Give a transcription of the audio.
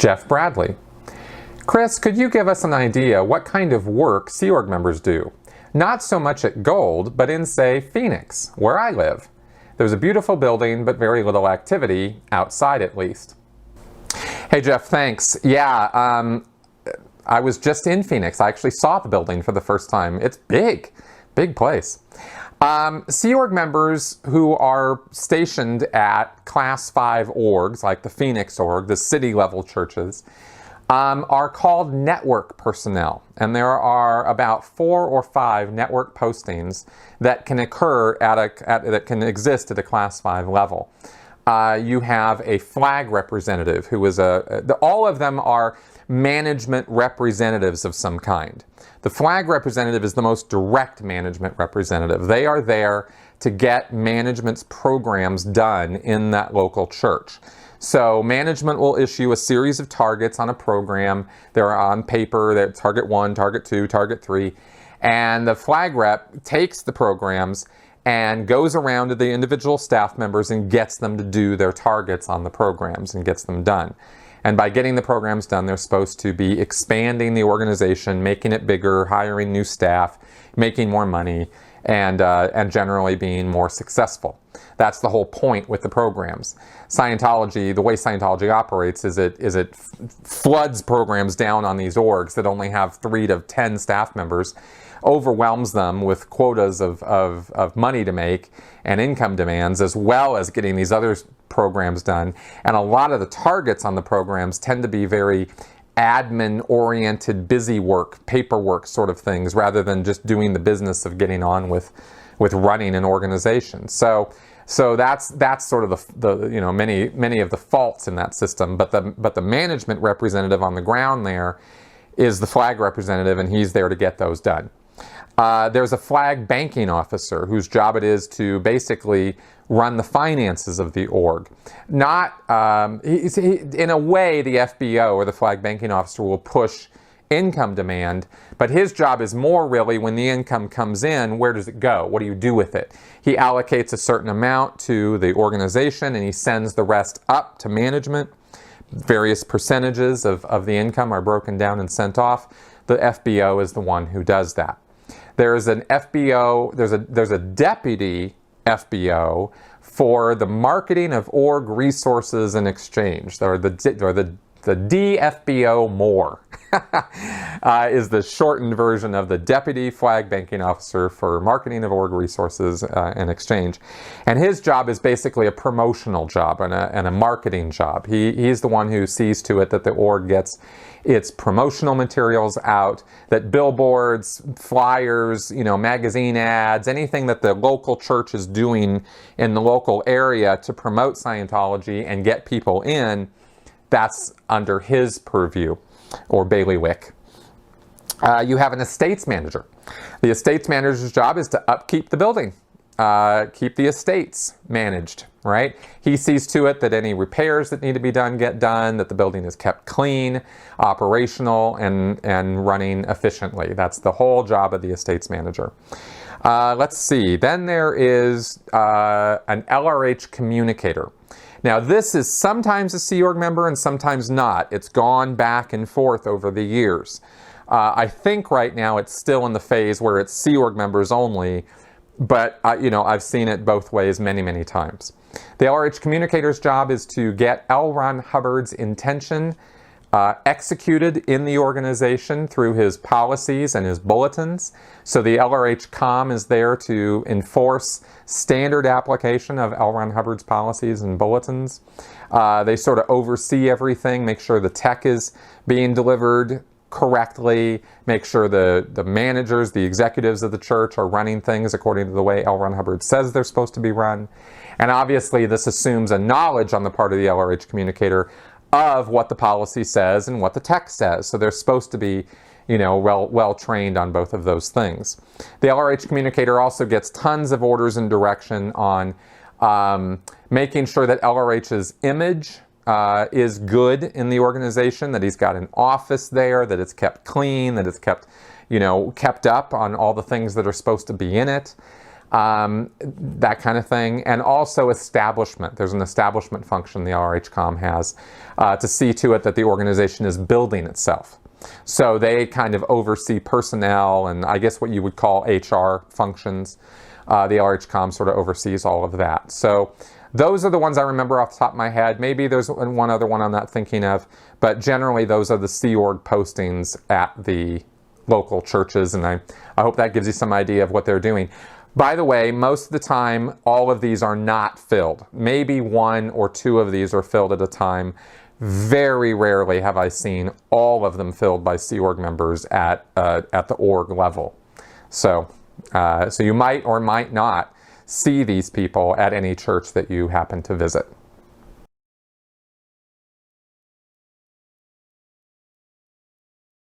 Jeff Bradley. Chris, could you give us an idea what kind of work Sea Org members do? Not so much at Gold, but in, say, Phoenix, where I live. There's a beautiful building, but very little activity, outside at least. Hey Jeff, thanks. Yeah, I was just in Phoenix. I actually saw the building for the first time. It's big place. Sea Org members who are stationed at Class 5 orgs, like the Phoenix org, the city level churches, are called network personnel. And there are about 4 or 5 network postings that can occur that can exist at a Class 5 level. You have a flag representative who is all of them are management representatives of some kind. The flag representative is the most direct management representative. They are there to get management's programs done in that local church. So management will issue a series of targets on a program. They're on paper. They're target 1, target 2, target 3. And the flag rep takes the programs and goes around to the individual staff members and gets them to do their targets on the programs and gets them done. And by getting the programs done, they're supposed to be expanding the organization, making it bigger, hiring new staff, making more money, and generally being more successful. That's the whole point with the programs. Scientology, the way Scientology operates is it floods programs down on these orgs that only have 3 to 10 staff members, overwhelms them with quotas of money to make and income demands, as well as getting these other programs done. And a lot of the targets on the programs tend to be very admin-oriented, busy work, paperwork sort of things, rather than just doing the business of getting on with running an organization. So that's sort of the many of the faults in that system. But the management representative on the ground there is the flag representative, and he's there to get those done. There's a flag banking officer whose job it is to basically run the finances of the org. Not in a way, the FBO or the flag banking officer will push income demand, but his job is more really when the income comes in, where does it go? What do you do with it? He allocates a certain amount to the organization and he sends the rest up to management. Various percentages of the income are broken down and sent off. The FBO is the one who does that. There's an FBO, there's a deputy FBO for the marketing of org resources and exchange, or the DFBO more is the shortened version of the Deputy Flag Banking Officer for Marketing of Org Resources and Exchange. And his job is basically a promotional job and a marketing job. He's the one who sees to it that the org gets its promotional materials out, that billboards, flyers, magazine ads, anything that the local church is doing in the local area to promote Scientology and get people in, that's under his purview or bailiwick. You have an estates manager. The estates manager's job is to upkeep the building, keep the estates managed, right? He sees to it that any repairs that need to be done get done, that the building is kept clean, operational, and running efficiently. That's the whole job of the estates manager. Let's see. Then there is an LRH communicator. Now this is sometimes a Sea Org member and sometimes not. It's gone back and forth over the years. I think right now it's still in the phase where it's Sea Org members only, but I've seen it both ways many times. The LRH communicator's job is to get L. Ron Hubbard's intention executed in the organization through his policies and his bulletins. So the LRH Com is there to enforce standard application of L. Ron Hubbard's policies and bulletins. They sort of oversee everything, make sure the tech is being delivered correctly, make sure the managers, the executives of the church are running things according to the way L. Ron Hubbard says they're supposed to be run. And obviously this assumes a knowledge on the part of the LRH communicator of what the policy says and what the text says. So they're supposed to be, well trained on both of those things. The LRH communicator also gets tons of orders and direction on making sure that LRH's image is good in the organization, that he's got an office there, that it's kept clean, that it's kept, kept up on all the things that are supposed to be in it. that kind of thing. And also establishment. There's an establishment function the LRHCOM has to see to it that the organization is building itself. So they kind of oversee personnel and I guess what you would call HR functions. The LRHCOM sort of oversees all of that. So those are the ones I remember off the top of my head. Maybe there's one other one I'm not thinking of, but generally those are the Sea Org postings at the local churches, and I hope that gives you some idea of what they're doing. By the way, most of the time, all of these are not filled. Maybe one or two of these are filled at a time. Very rarely have I seen all of them filled by Sea Org members at the org level. So you might or might not see these people at any church that you happen to visit.